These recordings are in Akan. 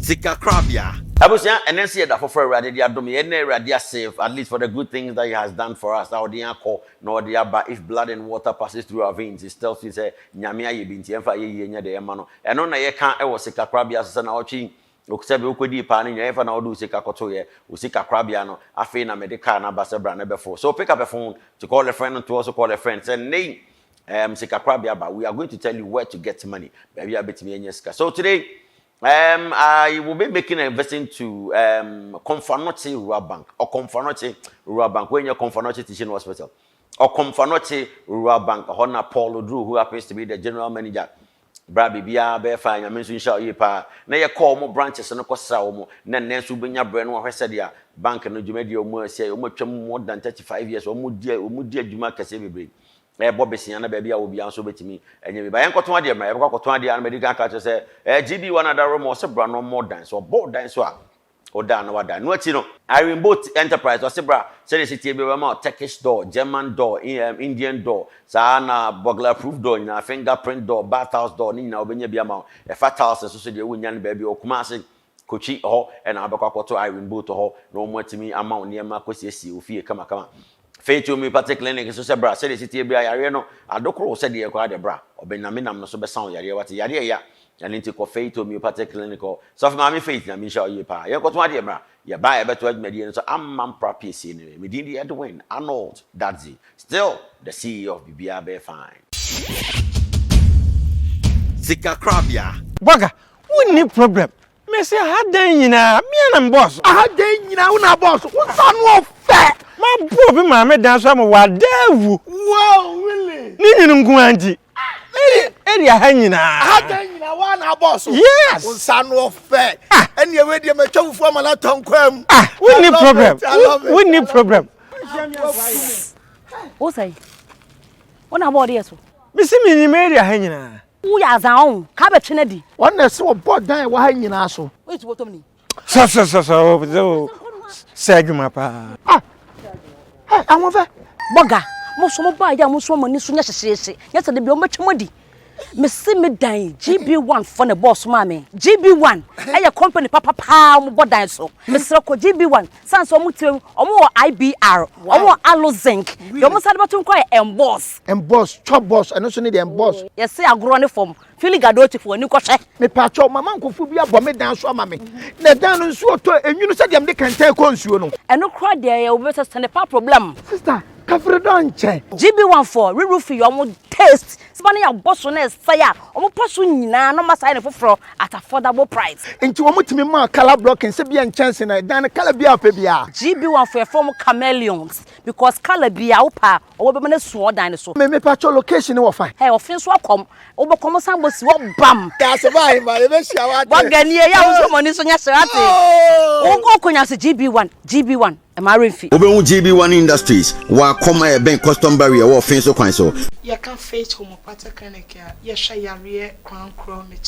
Sika Korabea. Abusia, and then see that for Radia Domi, and Radia save, at least for the good things that he has done for us. Our dear call, no dear, but if blood and water passes through our veins, it still says, Nyamia, you been Tienfa, ye, the Emano. And on a can't ever Sika Korabea, son, our chin. Uksebi ukodi pani nyefa na odu Sika Kotoye, Sika Korabea no, afina medica na basebra never before. So pick up a phone to call a friend and to also call a friend. Say name Sika Korabea, but we are going to tell you where to get money. Baby, I bet me in So today, I will be making an investment to Okomfo Anokye Rural Bank or Okomfo Anokye Rural Bank when you're Okomfo Anokye Teaching Hospital or Okomfo Anokye Rural Bank. Honor Paul Odru, who happens to be the general manager. Brabi bia be fine. I mean, so inshallah, you pa. Na ye call more branches and no cost mo. Na nensu benya brand one said ya bank no jumedi omo say omo twem more than 35 years. Omo dia juma kese bebre. Bobby Siana baby, I will be answered to me. And you buy Uncle Twadia, my Uncle Twadia, and medical catcher say, GB one other room or Sebra no more dance or board dance or down or down. What you know, I remote enterprise or Sebra, City Turkish door, German door, Indian door, Sana, burglar proof door, fingerprint door, bathhouse door, Nina, Obenya Biama, a fat house, associated with young baby or Kumasi. Kochi ho and Abakoto Iron boat ho no more to me amount near Marcos Fear come. Faith to me particularly so sebra say the city bia yare no adokoro said the kwa de bra obenamenam no so be sound yare what yare ya and into ko faith to me particularly ko so for me faith na me sure you pa ye ko to ade bra ye buy beto admedi so am prapi see ni me din the Edwin Arnold Dadzie still the CEO of Bibia be fine. Sika Korabea Baga we need problem me say had den nyina me na boss had den nyina una boss won son wo fair my boy be my dance am wa devu wow really ni ngu anji area ha nyina ha den nyina wa na boss yes won son wo fair and ye we dey me twafu amala tonkwam we need problem we need problem o say ona board yeso me see me ni area ha nyina wo ya zan ka be twene di won se wo board dan wa ha nyina so wait wo tom ni so say adwuma pa I want that. Boga, most of my young woman is necessary. Yes, the Biomachmodi. Me see me dying. GB1 for the boss, mammy. GB1. A company, Papa Pow, what I saw. Mr. GB1. Sans or Mutu, or more IBR, or more aloe zinc. You almost had about to inquire emboss. Emboss, chop boss, and also need the emboss. Yes, say I grow on the form. Feeling gadoti for a new crochet. Me patch up my uncle Fubia, but me dance for mammy. The down and so and you said they can take on you. And no cry there, over to stand a problem. Sister. Kafredonche GB1 for re-roof you almost taste spani your boss on fire almost person nyina no masai for at affordable price into omutimi ma color blocking se bia chance na dan color bia pa bia GB1 for form chameleons because color bia opa obo be na suo dan so me patcho location wo fine hey ofin so akom obo kom san bosi wo bam that's why ma le be shia wa wa gani ya so money so nya serate wo go konya se GB1 Amarinfi. Obehu GB1 Industries wa koma e ben custom barrier wo fin so kwan so. You can face homeopathic clinic here. You share your crown chronic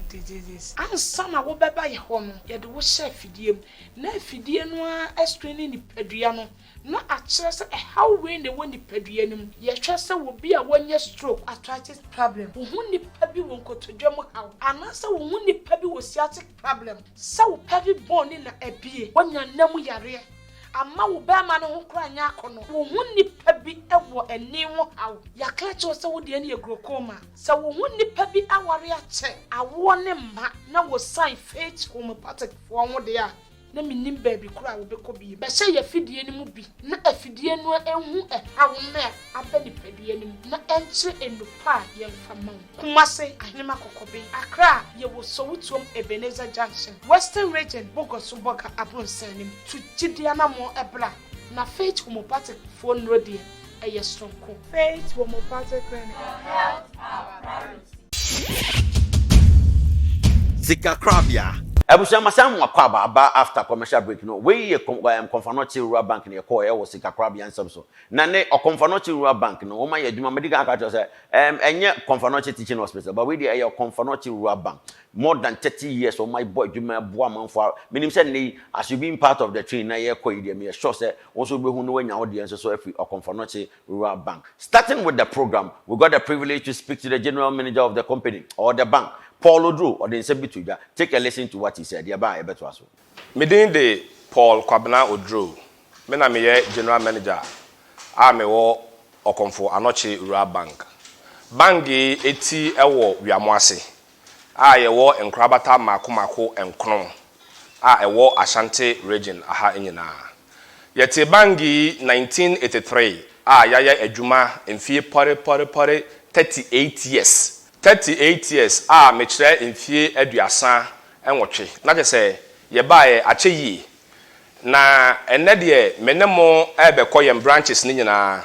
diseases. And some are what by your home. You do share fidiem. Na fidiem no explaining the pediano. No access how when they want the pedianum. Your chest will be a 1 year stroke arthritis problem. Who the pebi won't go to German how. And also who the pebi was sciatic problem. So pebi born in a bee when your name yare. Ama wo be ma no ho kra nya akono wo hu nipa bi ewo eni wo haw ya klacho se wo de ne agrokoma se wo hu nipa bi aware ache awo ne ma na wo sign faith homeopathic fo wo de a na minim baby kra wo be ko bi be se ya fidie ni mu bi na afidie no ehu haw na abani padie ni na enche enupa ye mfama kumase ahnema kokobe akra ye wo so wutom Ebenezer Junction Western Region Bogoso Boga abonsanim to Gideana mo ebra na faith homeopathic phone rodie eye stronko faith homeopathic clinic. Sika Korabea Abusia masam wakwa aba after commercial break no we Okomfo Anokye Rural Bank ne call e wo Sika Korabea nsam so na ne Okomfo Anokye Rural Bank no wo ma ye adwuma medical catch say enye Okomfo Anokye Teaching Hospital but we dey Okomfo Anokye Rural Bank more than 30 years of my boy adwuma boa manfo menim say ne as you being part of the train na ye call you me sure say also be hu no wanya audience so every Okomfo Anokye Rural Bank starting with the program we got the privilege to speak to the general manager of the company or the bank Paul Odro or the Sebituja. Take a listen to what he said. Yaba Ebetwaso. Midin de Paul Kwabena Odro. Mena me general manager. Me wo Okomfo Anokye Rural Bank. Bangi eti ewo wiamoase. Ye wo enkrabata mako enkron. Ewo Ashanti region aha enyina. Yete bangi 1983. Yaya ejuma emfie pare 38 years. 38 years mechire emfie aduasa enwotwe. Na je se ye bae ache yi. Na enne de menemo ebekọ yem branches ni nyina.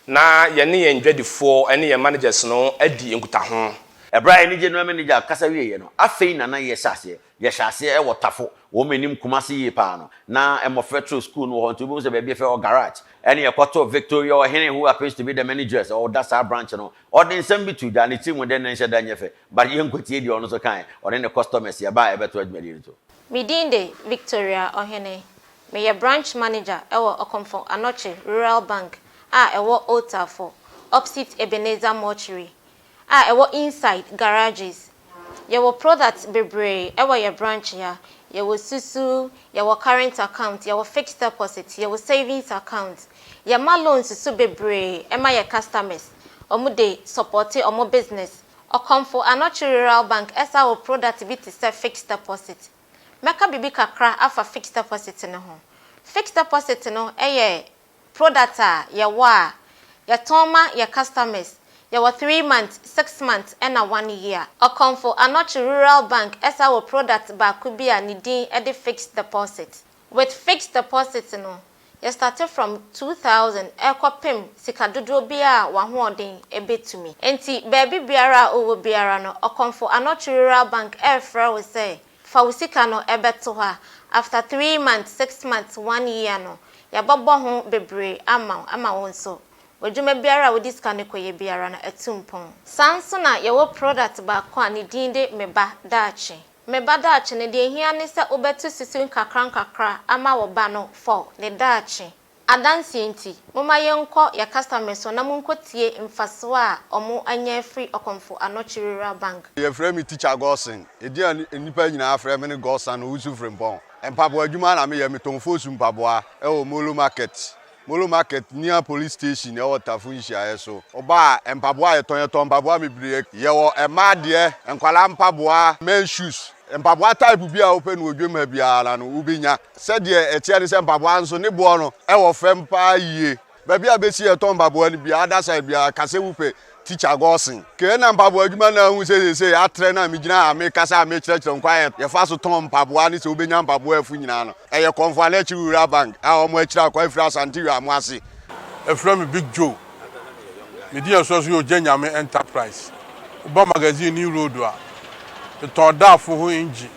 Na ye ne ye ndwadifo ene ye managers no adi enkuta ho. Ebra ni general manager kasa wiye no afei na ye hyase e wotafo wo menim kumase yi pa no na emofretro school no ho ntubu se be be fe o garage ene ye kwato Victoria or Henry who happens to be the managers or that's our branch no or den sem bi to da ne team den nhyɛ da nyefe but ye nkotie di ono so kan or den the customers ye ba e beto adwumadi to Midinde Victoria Ohene me ye branch manager ewo Okomfo Anokye Rural Bank ewo Otafo opposite Ebenezer Mortuary ewo inside garages yewo products bebre ewo ye branch ya yewo susu yewo current account yewo fixed deposit yewo savings account ye ma loans susu bebre ema ye customers omude support omo business Okomfo Anokye Rural Bank wo product bi to say fixed deposit meka bibi kakra afa fixed deposit ne ho fixed deposit no product yewo ye toma ye customers There were 3 months, 6 months, and 1 year. Okomfo Anokye Rural Bank our product bakubia nidin edi fixed deposit. With fixed deposit no, you started from 2,000 ekopim sika dodo bia wahoden ebetumi. Enti baby biara owo biara no Okomfo Anokye Rural Bank frɛ we say fa usika no ebeto ha after 3 months, 6 months, 1 year no. Ya babo ho bebre ama wonso. Wajuma biara wodi sika ne koye biara na etumpon. Sanso na yewo product ba ko ani dinde meba dache. Meba dache ne de hia ne se obetu sisun kakra ama wo ba no for ne dache. Adansi enti moma yenko ya customers so na munkotie mfaso a omo anya free Okomfo Anokye Rural Bank. Ye frame me teacher Gosen. Edi nipa nyina frame me Gosan no usu frempon. Empabo adwuma na me ye metonfo su mpaboa o Molo Market. Molo Market near police station e watafu nhia so oba empaboa yeton mpaboa mebre ye wo ema de enkwala mpaboa men shoes mpaboa type bia open odwem ha bia no ubinya se de etia ne se mpaboa nso ne bo no e wo fempa yie ba bia besi yeton mpaboa ne bia ada side bia kase wupe teacher Gosen ke na mpaboa adwuma na hu se atre na migina ame kasa ame kyerɛkyerɛ nkwa ye fa so ton mpaboa ne se obenya mpaboa afu nyina no eye Okomfo Anokye Rural Bank omo akyira akwa afira Asante wi amoase efra me Big Joe me dia so yo Janyame Enterprise uba magazine ni road a to dafo ho engine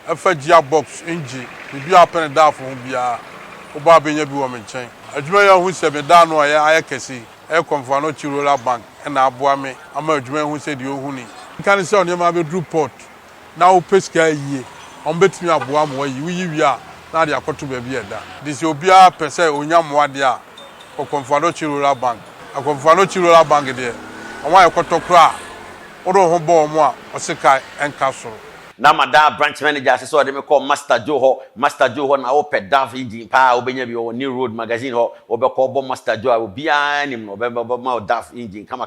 afa gia box engine bi apene dafo ho bia uba benya bi wo me nkyɛn adwuma ya hu se me da no ya kɛse Okomfo Anokye Rural Bank na aboa me ama adwuma hu se de ohuni kan se on ma be port na o pesca yie on betimi aboa mo yi wi a na de akoto ba bi eda this obia pese onyamoa de a Okomfo Anokye Rural Bank Okomfo Anokye Rural Bank de on wa akoto kra o do ho bo mo a o sika enka soro na mada branch manager se so de me call Master Joe na o pedaf engine pa obenya bi o New Road magazine ho obekọ bo Master Joe obia nim no obeba ma daf engine kama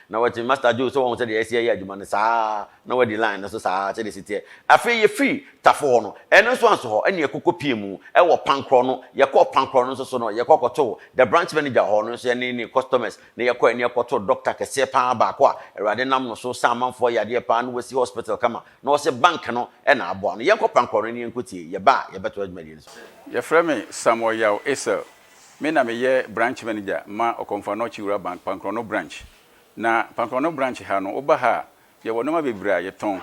na what Master Joe so won say the SCA adwuma ne saa na what the line na so saa che de sitie afei ye free tafo ho no eno so anso ho ene ekoko pie mu e wo pankro no ye call pankro no so no ye kokoto the branch manager ho no so ne customers ne ye call ene ekoto doctor kese pa ba ko a erade nam no so samanfo yade pa no wasi hospital kama na o bank no na abo no yenko pankoro ni yenkotie ye ba ye beto adwumadi so ye frame Samuel Yaw Esel me na me ye branch manager ma Okomfo Anokye Rural Bank pankoro branch na pankoro branch ha no oba ha ye wono ma bebra ye ton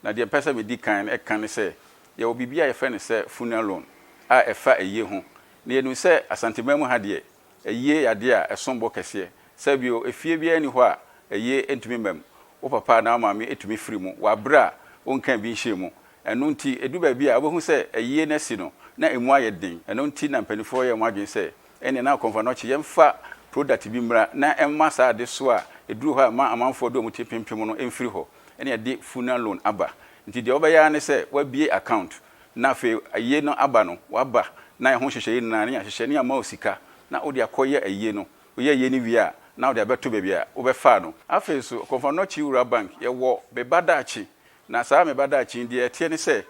na de pesa me di kan e kan se ye wo bibia ye frene se funeral loan a efa eye ho na ye nu se asantemamu ha de eye yade a esombo kese se bio efie bia ni ho a eye entumi mem wo papa na ma me etumi firi mu wa bra onkan bi nhye mu eno nti edu ba bi a obehu se eye na si no na emu aye den eno nti na mpanifo ye mu adwen se ene na Okomfo Anokye yemfa product bi mra na emma sa de so a eduru ha ma amanfo do mu ti pimpim no emfiri ho ene yɛde funeral loan aba nti deɛ ɔbɛyɛ ne sɛ wabie account na fe aye no aba no waba na ɛho hyehyɛ na ne ahyehyɛ ne ama osika na wode akɔyɛ aye no woyɛ aye ne wie a na wode abeto baabi a wobɛfa no afei so Okomfo Anokye Rural Bank yɛwɔ bebadaakye na saa mebadaakye deɛ ɛteɛ ne sɛ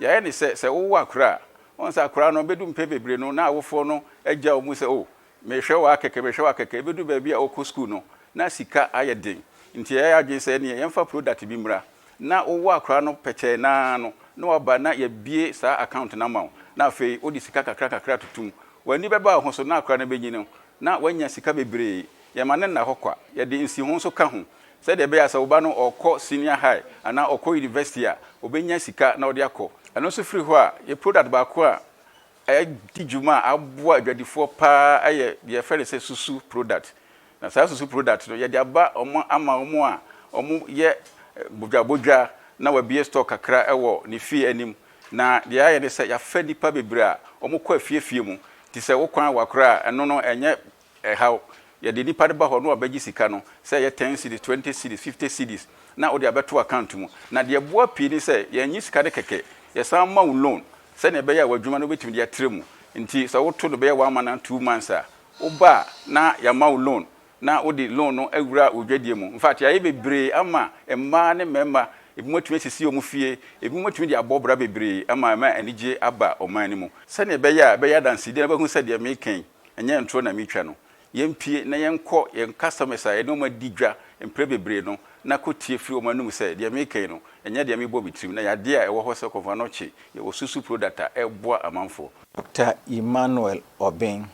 yɛyɛ ne sɛ wowɔ akora on sa akora no bedu mpe bebre no na awofo no agya wo mu sɛ o mehwɛ wa keke bedu baabi a okɔ school no na sika ayɛ den nti yɛyɛ agye sɛ ne yɛmfa product bi mmra na wowɔ akora no pɛkyɛ na no na waba na yɛbie saa account na ma wo na afei wodi sika kakra tutum wani bɛba ho so na akora na bɛnyi no na wanya sika bebre yɛma ne na hɔkwa yɛde nsi ho so ka ho sɛ de bɛyɛ sɛ woba no ɔkɔ senior high ana ɔkɔ university a obɛnya sika na ɔde akɔ ɛno so free hɔ a yɛ product baako a di dwuma aboa adwadifoɔ paa ɛyɛ yɛ fɛre sɛ susu product na saa susu product no yɛde aba ɔmo ama ɔmo a ɔmo yɛ bodwabodwa na wabie stock kakra ɛwɔ ne fie anim na deɛ ayɛ ne sɛ yɛafa nipa bebre a ɔmo kɔ afiefie mu ti sɛ wokwan wakora ɛno no ɛnyɛ ɛhaw yɛde nipa de ba hɔ no abɛgye sika no sɛ yɛ 10 cedis 20 cedis 50 cedis na wode abɛto account mu na deɛ boa pii ne sɛ yɛnyi sika de kɛkɛ yɛsan ma wo loan sɛ ne bɛyɛ wadwuma no bɛtumi de atrɛ mu nti sɛ woto no bɛyɛ 1 month and 2 months a woba na yɛma wo loan na wode loan no awura odwadie mu in fact yɛayɛ bebree ama mmaa ne mmarima ebi mo tumi sisi omu fie ebi mo tumi de abɔbra bebree ama anigye aba ɔman ne mu sɛ ne bɛyɛ dansidi na bɛhu sɛ deɛ mekan ɛnyɛ ntro na metwa no yɛmpie na yɛnkɔ yɛn customers a yɛne ɔma di dwa mpre bebree no na kɔtie firi ɔma num sɛ deɛ mekan no ɛnyɛ deɛ mebɔ bitrim na yɛade a ɛwɔ hɔ sɛ Okomfo Anokye yɛwɔ susu product a ɛboa amanfo. Dr. Emmanuel Obeng,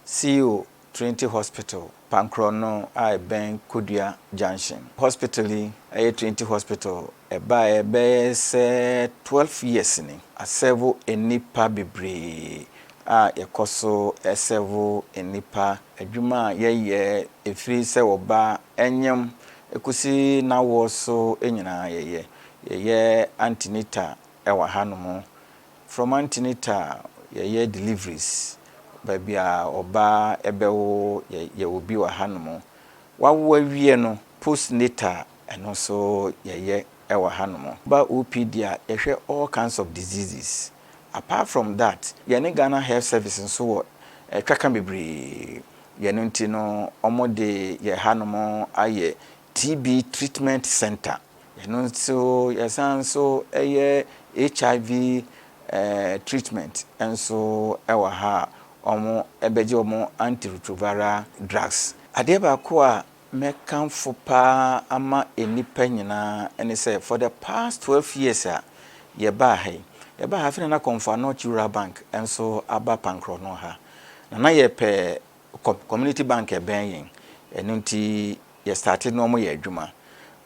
CEO Trinity Hospital Pankrono I Ben Kudua Junction hospitally a Trinity Hospital by a 12 years ni a several enipa bebre yakoso a several enipa adwuma ye efiri se oba enyem ekusi na wo so enyina ye antinita ewa hanom from antinita ye deliveries baby oba ebewo ye obi wa hanom wawo awie no postnatal eno so ye ewa hanom ba OPD a yehwe all kinds of diseases. Apart from that ye ne Ghana Health Service so twaka bebre ye no ntino omode ye hanom aye TB treatment center ye no so yesan so eye HIV treatment enso ewa ha omo ebeje omo antiretroviral drugs ade ba ko a mekanfo pa ama enipa nyina ene say for the past 12 years ye ba ha fina na Okomfo Anokye Rural Bank enso aba pankro no ha na ye pe community bank e ben yen eno nti ye started no mo ye adwuma.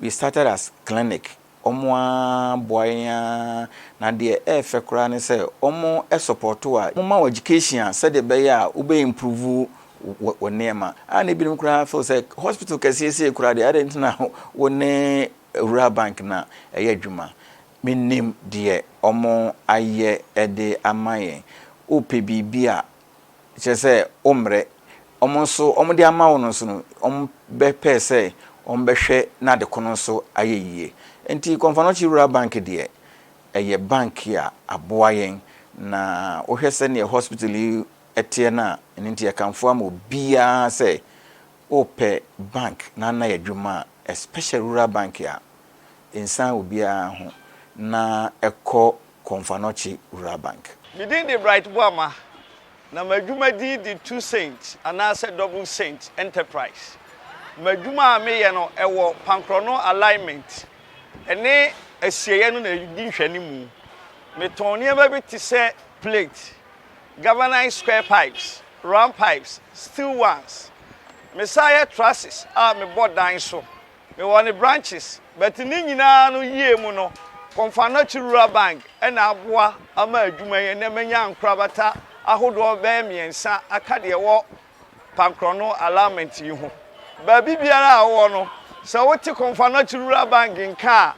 We started as clinic omo boya na de efe kura ne say omo support wa mo education said the be ya ube improve wonema ani bi kura feel say hospital kase kura de adent na wone Rural Bank na adwuma minim de omo aye ede amaye opbi a che say omre omo so omo de amawo no so no om be pe say om be hwe na de kono so ayeyie enti Okomfo Anokye Rural Bank de eye bank ya aboayen na ohwe se ne hospital etie na enti yakamfo am obia say ope bank na na yadwuma especially Rural Bank ya insan obia ho na eko Okomfo Anokye Rural Bank. Within the right wama na madwuma di the 2 cent and as a double cent enterprise. Madwuma me ye no ewo pankrono alignment ene asieye no na di hwani mu. Me ton niam bi ti se plate, galvanized square pipes, round pipes, steel ones. Messiah trusses me board dan so. Me won branches but ni nyina no yie mu no Okomfo Anokye Rural Bank na aboa ama adwuma ye na manya nkrabata ahodo be miensa aka de wo pankrono alignment yi ho ba bibiara a wo no se wote Okomfo Anokye Rural Bank nka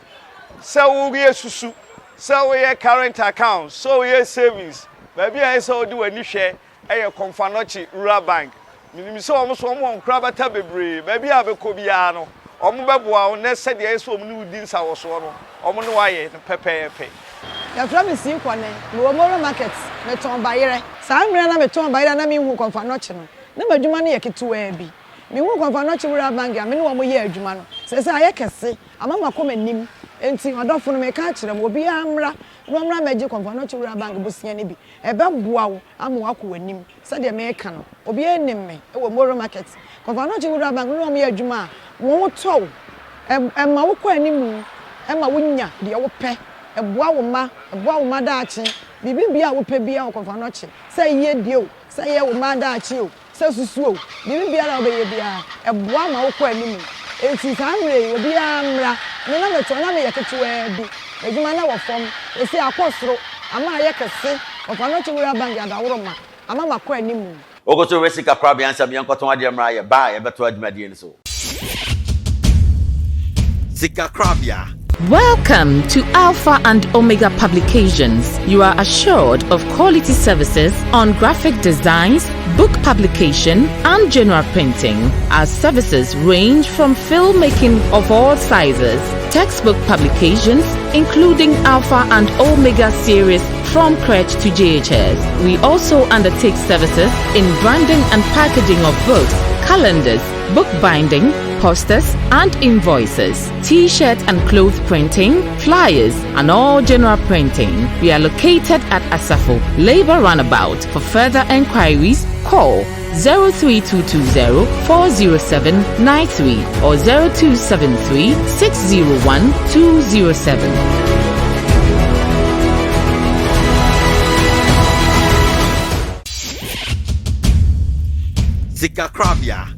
se wo ye susu se wo ye current account so ye savings ba bia se wo de wani hwe eye Okomfo Anokye Rural Bank minim se wo so mo nkrabata bebre ba bia be ko bia no Omo beboa wo na said ye so omo ne wudi nsa wo so no. Omo ne waye pepepe. Ya fra me sin kwane. Me wo moro market. Me ton bayere. Sa mre na me ton bayere na me hu Okomfo Anokye no. Na madwuma no ye ketewa bi. Me hu Okomfo Anokye wura bank ya me ne wo mo ye adwuma no. Se aye kese. Ama makọ manim. Enti odofo no me ka kire mo obi amra. No amra meje Okomfo Anokye wura bank bosia ne bi. Ebe boa wo ama wako wanim. Se de me ka no. Obi enim me. E wo moro market. Okomfo Anokye wura bank no mo ye adwuma. Wo to. Emma wo kọ animu. Emma wonya de wo pe. Eboa wo ma daachi bibi bia wo pe bia Okomfo Anokye say ye dio say ye wo ma daachi o say susu o bibi bia na obeye bia eboa ma wo kọ animu enti sanre obi amra me na meto na me yeketewa bi edwuma na wo fom esi akosoro ama ye kese Okomfo Anokye wura bank ya daworo ma ama makọ animu Ogoto Sika Korabea ansam yankoto ade mra ye ba ye beto adwumadie ni so Sika Korabea. Welcome to Alpha and Omega Publications. You are assured of quality services on graphic designs, book publication, and general printing. Our services range from filmmaking of all sizes, textbook publications, including Alpha and Omega series from crèche to JHS. We also undertake services in branding and packaging of books, calendars, book binding, posters and invoices, t-shirt and cloth printing, flyers and all general printing. We are located at Asafo, Labour Runabout. For further enquiries, call 03220 407 93 or 0273 601 207. Sika Korabea.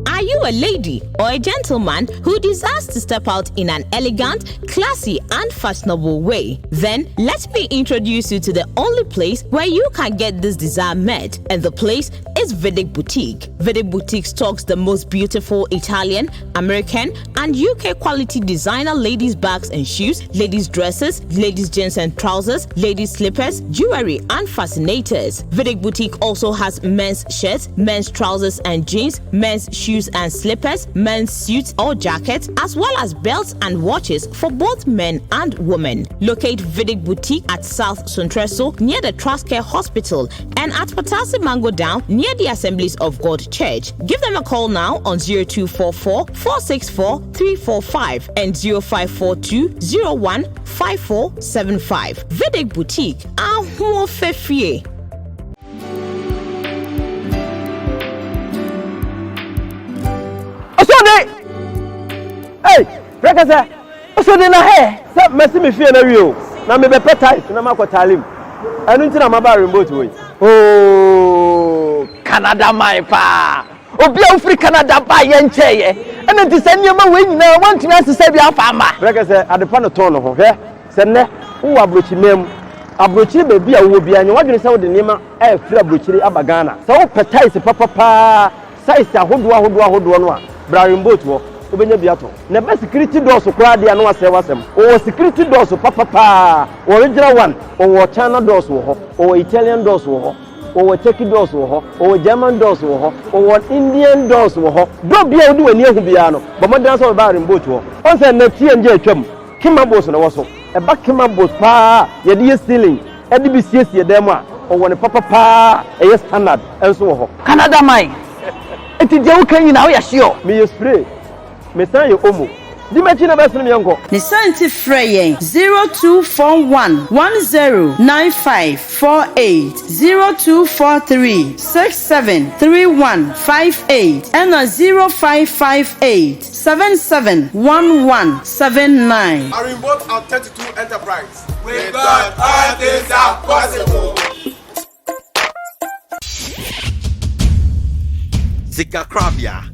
Are you a lady or a gentleman who desires to step out in an elegant, classy, and fashionable way? Then let me introduce you to the only place where you can get this desire met, and the place is Vedic Boutique. Vedic Boutique stocks the most beautiful Italian, American, and UK quality designer ladies' bags and shoes, ladies' dresses, ladies' jeans and trousers, ladies' slippers, jewelry, and fascinators. Vedic Boutique also has men's shirts, men's trousers and jeans, men's shoes and slippers, men's suits or jackets, as well as belts and watches for both men and women. Locate Vedic Boutique at South Sontreso near the Traskare Hospital and at Patasi Mango Down near the Assemblies of God Church. Give them a call now on 0244 464 345 and 0542 015475. Vedic Boutique. Ahuo Fefie. Hey, Rekasa, so de na he, say mercy me fear na wi o. Na me be petai, na makota anu nti na maba remote we. Oh, Canada my pa. Obi a free Canada ba ye nche ye. Ena nti se niam we nyina want to say bi afa ama. Rekasa adepa no ton no ho hwe. Se ne wo abrochi mem. Abrochi be bi a wo bi anya wadwene se wo de niam e free abrochi abagana. Se wo petai se papa size ahodo no a bra remote wo obenya biato na be security doors kwa dia no wasem o security doors papa original one o China doors wo ho o Italian doors wo ho o Turkey doors wo ho o German doors wo ho o Indian doors wo ho do bia odi wani ahu bia no bo mo dan so ba remote wo on say na tie nje atwam kima boss no wo so e ba kima boss pa ye de ceiling e de bi siesie dem a o woni papa e standard enso wo ho Canada mine eti je wo kan nyina wo ya sure me ye spray me say you omo di machi na best me yanko ni santi frey 0241 109548 0243 673158 and 0558 771179. Are in both our 32 enterprise. With God, all things are possible. Sika Korabea.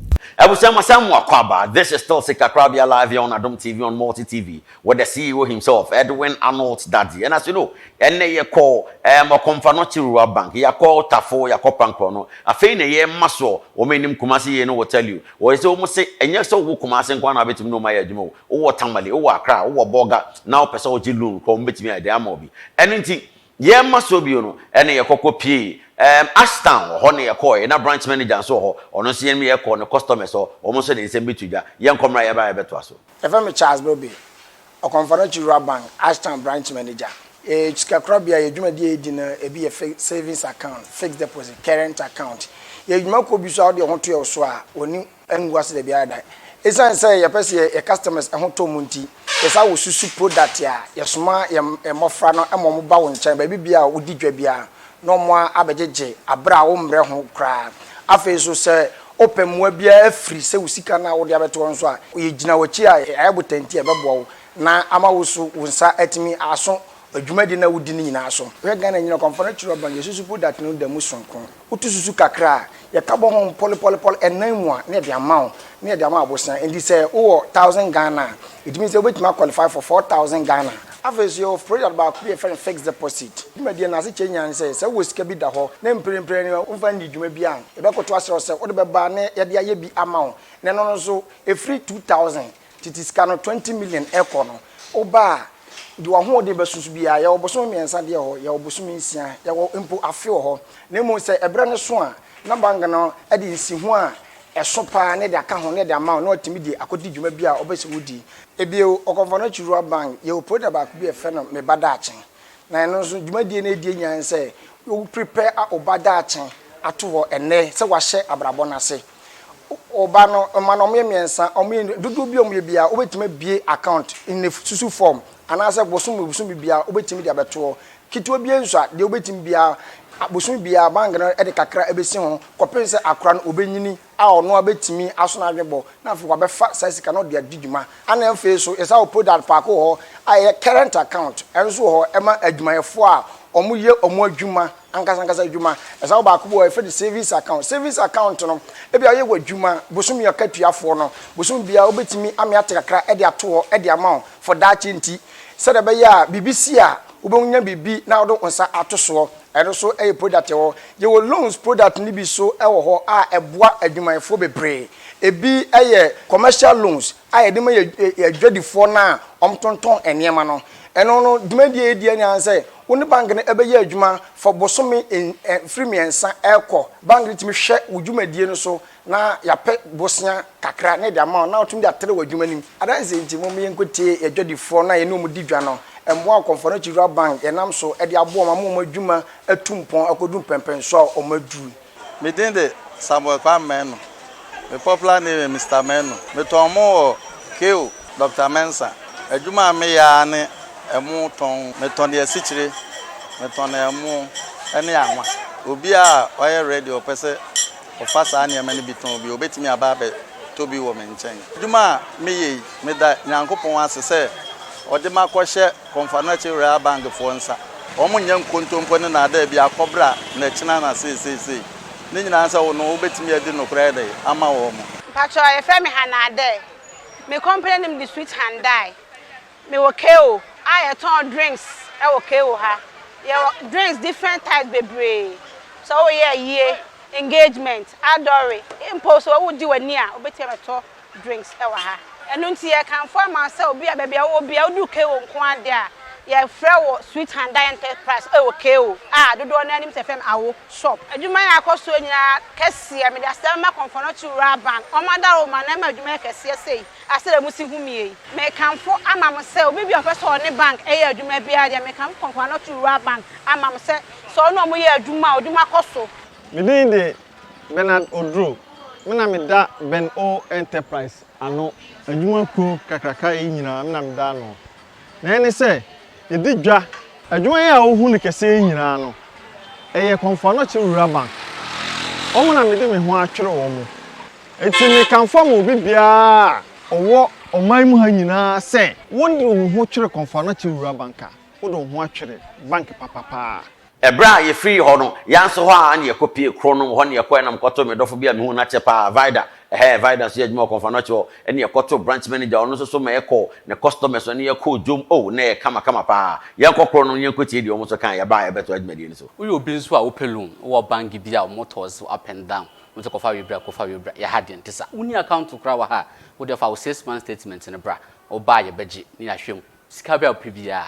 This is still Sika Korabea live here on Adom TV on Multi TV with the CEO himself, Edwin Arnold Dadzie. And as you know, you call Okomfo Anokye Rural Bank, you call Tafo, you call Pankrono. I think ye maso, o menim Kumasi, you know what tell you. Or is almost say, and yes, so Kumasi and Kwana bit no my edmo, or Tamale, or Accra, or Boga, now Peso Jilun, come bit me at the Amobi. And indeed, ye maso biono, and ye coco pie. Ashtown ho ne yɛkɔ na branch manager so ho ɔno so yɛn yɛkɔ ne customers so ɔmo so de nsɛm bitudwa yɛn kɔmra yɛ ba yɛbɛto aso me Charles Brobe Okomfo Anokye Bank Ashtown branch manager Sika Korabea ye dwuma die di na ebi ye savings account fixed deposit current account ye dwuma ko bi so ade ho to ye so a oni anguase de bia dai esan say ye pese ye customers ho to munti esa wo susu product ya ye soma ye mofra no emo mo ba wo nchen ba bibia odi dwa bia no mo abejeje abra wo mre ho kra afi so say open mo bia afri se wo sika na wo de abeto nso a ye gina wachi a ayebotanti e bebo na ama wo so wonsa atimi aso adwuma di na wudi ni nyina so we Ghana nyina Okomfo Anokye Bank ye susu product no da mu sonko utu susu kakra ye kabo ho poli enan mu a na de amount na de amount abosan endi say o 1000 Ghana it means you betima qualify for 4000 Ghana average your product ba ku be fixed deposit dwuma di na se chenyan say wo sika bi da ho na mprempren ni umfa ndi dwuma bi an e be koto asero say wo de be ba na ye de aye bi amount na no so e free 2000 titiska no 20 million econo oba di wa ho de besusu bia ya oboso miensa de ho ya oboso minsia ya mpo afe ho na mo se ebre ne so a na banga no e de nsi ho a eso pa ne de aka ho ne de ama na otimi di akodi dwuma bia obese wodi ebie Okomfo Anokye Bank ye product ba ku bi e fe no me bada achen na no so dwuma die na die nyan se you prepare a obada achen ato ho ene se wa hye abrabo na se oba no ma no miensa dudu bi omye bia obetime bie account in a susu form anase bosom bia obetimi dia beto kitwa bia nso de obetimi bia bosom bia bank no e de kakra ebesi ho kopense akra no obenyini a ono abetimi aso na adwebo na afi kwa befa sasika no de adidwuma ana emfe so esa o product pack ho a current account enso ho ema adwumayefo a omo ye omo adwuma ankasa adwuma esa wo ba ko bo e fe de savings account no e bia ye wadwuma bosom ye katuafo no bosom bia obetimi ame atekakra e de ato ho e de amount for that chinti se de be ya BBC a obonya bibi na wo nsa ato so eno so e product wo ye wo loans product ni bi so e wo ho a eboa adwumayefo bebre ebi eye commercial loans a ye de ma ye adwadifo na omtonton enema no eno no dwumadie edi anya say woni bank ne ebe ye adwuma for bosomi free miensa eko bank ritimi hwe wudwumadie no so na ya pe bosia kakra ne de amount na otum de atere wadwumanim adanse nti mo me yenkotie adwadifo na ye no mu didwa no embo Okomfo Anokye Bank enam so e de abo ma mo adwuma atumpon akodum pempen so o madu me den de Samuel Kwameno me popular name Mr. Meno me to mo keo Dr. Mensa adwuma me ya ne emu ton me ton de asichire me ton emu ene anwa obi a oye ready opese ofasa ane me ne biton obi obetimi aba be to bi wo me nchen adwuma me ye me da nyankopon asese ode makɔhye Okomfo Anokye Bank fo nsa omo nya nkontompo ne na da bia kɔbra na kyina na sei ne nyina nsa wo no obetimi adi no kra dai ama wo mo pacho ye fe me hanade me company nim the sweet handai me wo keo I ton drinks e wo keo ha ye drinks different types bebre so wo ye engagement adore impose wo di wani a obetimi to drinks e wa ha enu nti ye kan form asa obi a bebia obi a odu keo nko ade a ye frɛ wo sweet handai enterprise e wo keo dodo na anim se fem awo shop adwuma ya akoso nyina kɛse me da sɛ ma Okomfo Anokye Bank o ma da o ma na ma adwuma kɛse sei asɛ mu si humie me kanfo ama mo sɛ obi bi ofɛ sɛ ne bank e yɛ adwuma bi ade me kan Okomfo Anokye Bank ama mo sɛ sɛ no mo yɛ adwuma kɔso me din de Bernard Odro me na me da Ben O Enterprise ano adwuma ko kakraka yi nyina me na me da no na ene sɛ ye di dwa adwuma ya ohu ne kɛse nyina no eye Okomfo Anokye Bank omo na me de me ho atwere wo mo eti me kanfo mo bi bia owo oman mu ha nyina sɛ wonde wo ho twere Okomfo Anokye Bank a wo do ho atwere bank papapa Ebra ye free ho no yanso ho a na ye kopie kro no ho na ye koy na mkoto me dofo bia me hu na che pa vida vida so ye djuma Okomfo Anokye ene ye koto branch manager ono so ma ye ko ne customers no ye ko djum na ye kama pa ye ko kro no ye ko tie di omo so kan ye ba ye beto adjuma di ni so we obi so a opelum wo bank bia motors up and down we ko fa we bra ye had ntisa uni account kra wa ha wo de fa 6 month statement ne bra o ba ye beji ni ahwem sika bia pribia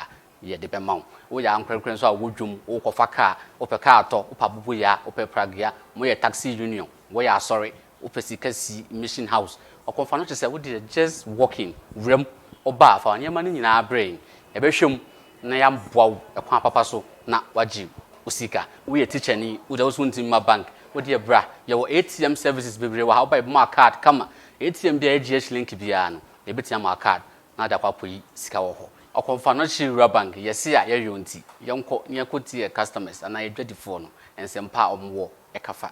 ye de bema wo ya ankrenkren so a wodwum wo kofa car wo pe car to wo pa bubu ya wo pe pragia mo ye taxi union wo ya sorry wo pe sikasi mission house Okomfo Anokye say wo dey just walking rem oba fa nyema ni nyina brain e be hwem na ya mboa wo ekwan papa so na waji usika wo ye teacher ni wo da wo suntim ma bank wo dey bra ye wo ATM services bebre wa oba ma card kama ATM dey AGH link bia no e betia ma card na da kwapoyi sika wo ho Okomfo Anokye Rural Bank yesi a ye yonti yenko ne yakoti customers ana ye dwadifo no ensempa omwo ekafa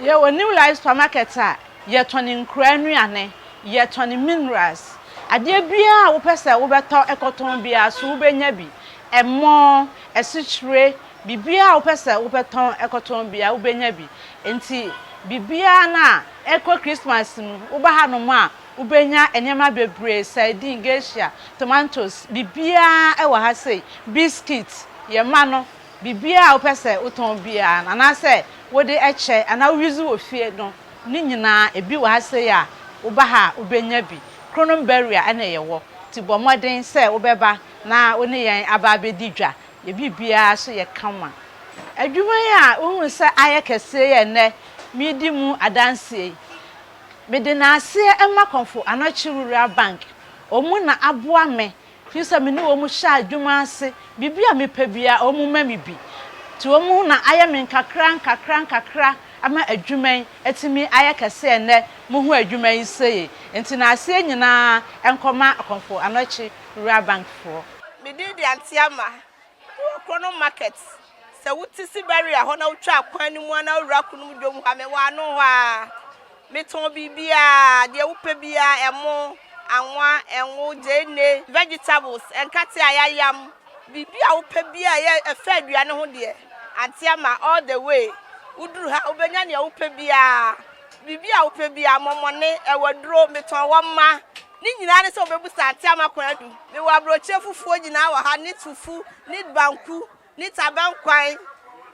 ye wo new life supermarket a ye toni nkura nuane ye toni minerals ade bia wo pese wo beto ekoton bia so wo benya bi emo esichire bibia wo pese wo beton ekoton bia wo benya bi enti bibia na eko Christmas no wo ba ha no ma wo benya enema bebre sardine geisha tomatoes bibia e wa ha sei biscuits ye ma no bibia wo pese wo ton bia na se wo de eche ana wo use wo fie no ni nyina ebi wa ha sei a wo ba ha wo benya bi kronom barrier ana ye wo ti bo moden se wo beba na wo ne yen aba bedi dwa ye bibia so ye kama adwuma ya wo se aye kese ye ne midi mu adanse mede na ase ema Okomfo Anokye Rural Bank omu na aboa me fisa me ni omu sha adwuma ase bibia me pebia omu mami bi ti omu na aye me nkakra ama adwuman etimi aye kese ne mu hu adwuman seye enti na ase nyina enkoma Okomfo Anokye Rural Bank for me di antiama krono market se wutisi barrier ho na utwa akwan ni mu na wura kunu dwom ha me wa no ha meton bibia de wupe bia emo anwa enwo jene vegetables enkate ayayam bibia wupe bia ye efa aduane ho de antiama all the way uduru ha obenya ne wupe bibia wupe bia momone ewaduro meton wamma ni nyina ne se obebusa antiama kwadu me wa broche fufuo nyina wa ha ni tufu ni banku ni tabankwan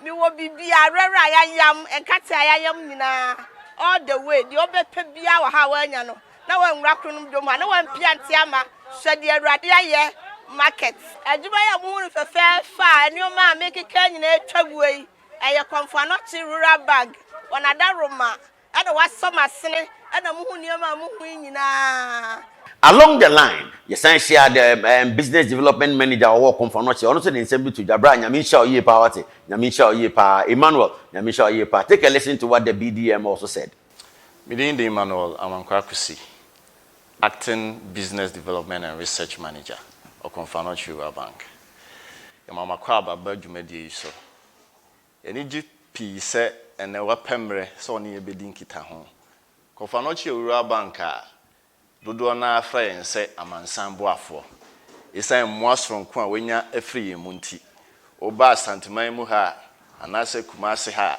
mi wo bibia rera ayayam enkate ayayam nyina all the way the obepe bia wa ha wanya no na wa nwra kronum dom na wa mpia ntiama hwede awrade aye market adwuma ya mu hu fefa enioma mekeka nyina etwaguei eye Okomfo Anokye Rural Bank onada roma ada wa somasene ada mu hu nioma mu hu nyina. Along the line, yes, I share the business development manager or Okomfo Anokye. Also, the same to Jabra, Nyamisha Oye Power, Nyamisha Oye Power, Emmanuel, Nyamisha Oye Power. Take a listen to what the BDM also said. Within the Emmanuel, I'm Kwakusi, acting business development and research manager, Okomfo Anokye Rural Bank. Mama Kwaba Berjumedi so. Any GP say and a wapemre so near bedin kita home. Okomfo Anokye Rural Bank. Dodo na afra say amansan boafo esan moasron ko a wenya afri emunti oba santeman mu ha anase kumase ha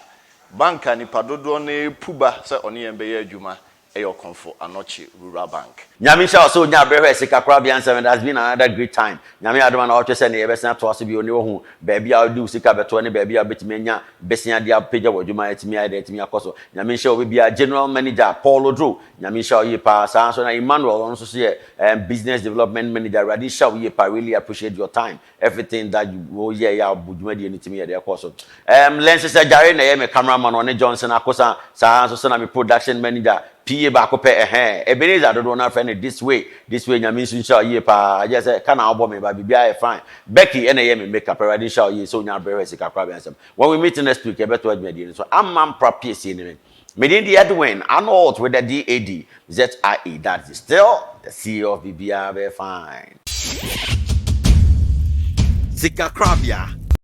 banka nipa dodo na epuba say oni yembe ye adwuma e Okomfo Anokye Rural Bank. Nyamisha also nya brehwe Sika Korabea 7 has been another great time. Nyame adoma na otwe se ne yebesa to ase bi oni wo hu baabi a odi Sika beto ne baabi a betimi nya besia dia page wadwuma etimi aide etimi akoso. Nyamisha obi bia general manager Paul Odro. Nyamisha oye pa sa so na Emmanuel on so say business development manager Radisha oye pa really appreciate your time. Everything that you oh yeah ya budwuma di etimi aide akoso. Lenses jare na ye me cameraman on Johnson akosa sa so na me production manager PA ba ko pe Ebenezer do na friend this way Nyamisha sha ye pa just say kana obo me ba bibia fine Becky ene ye me make up already sha ye so nya brehwe Sika Korabea. When we meet next week e beto adwuma so amam prapie ni Medin the Edwin Arnold with the DAD ZIE, that is still the CEO of BBR. Fine. Sika Korabea.